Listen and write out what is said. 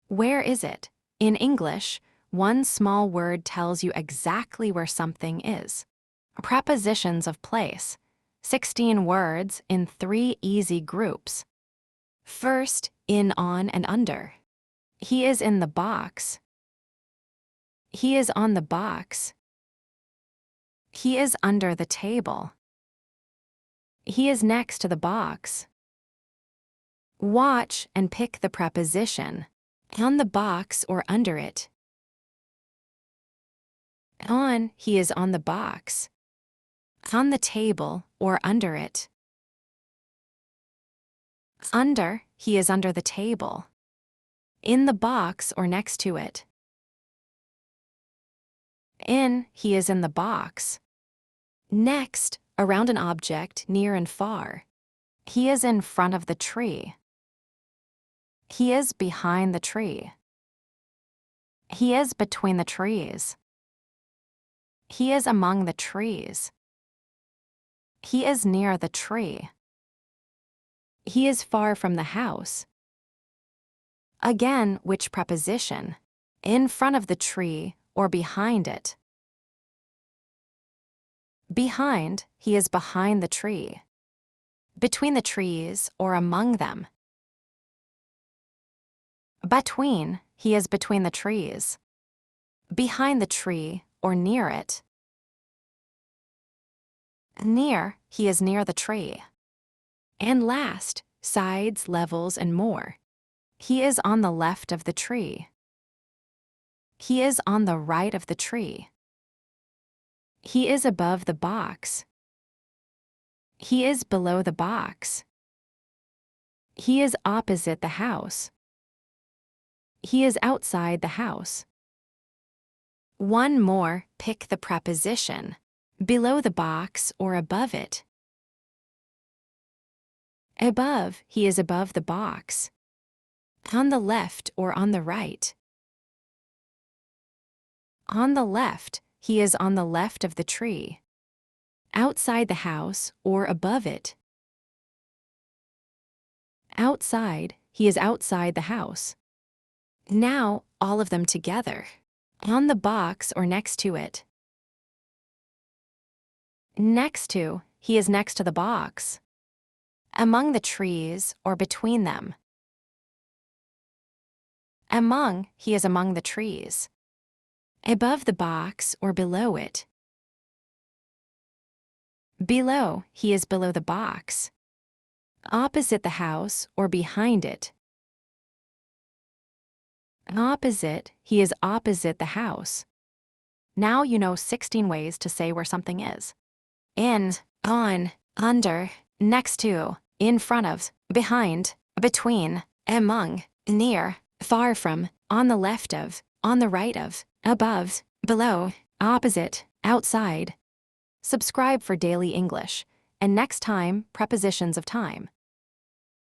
Where is it? In English, one small word tells you exactly where something is. Prepositions of place. 16 words in 3 easy groups. First, in, on, and under. He is in the box. He is on the box. He is under the table. He is next to the box. Watch and pick the preposition. On the box or under it. On, he is on the box. On the table or under it. Under, he is under the table. In the box or next to it. In, he is in the box. Next, around an object near and far. He is in front of the tree. He is behind the tree. He is between the trees. He is among the trees. He is near the tree. He is far from the house. Again, which preposition? In front of the tree or behind it? Behind, he is behind the tree. Between the trees or among them. Between, he is between the trees. Behind the tree or near it. Near, he is near the tree. And last, sides, levels, and more. He is on the left of the tree. He is on the right of the tree. He is above the box. He is below the box. He is opposite the house. He is outside the house. One more, pick the preposition. Below the box or above it. Above, he is above the box. On the left or on the right. On the left, he is on the left of the tree. Outside the house or above it. Outside, he is outside the house. Now, all of them together. On the box or next to it. Next to, he is next to the box. Among the trees or between them. Among, he is among the trees. Above the box or below it. Below, he is below the box. Opposite the house or behind it. Opposite, he is opposite the house. Now you know 16 ways to say where something is. In, on, under, next to, in front of, behind, between, among, near, far from, on the left of, on the right of, above, below, opposite, outside. Subscribe for daily English, and next time, prepositions of time.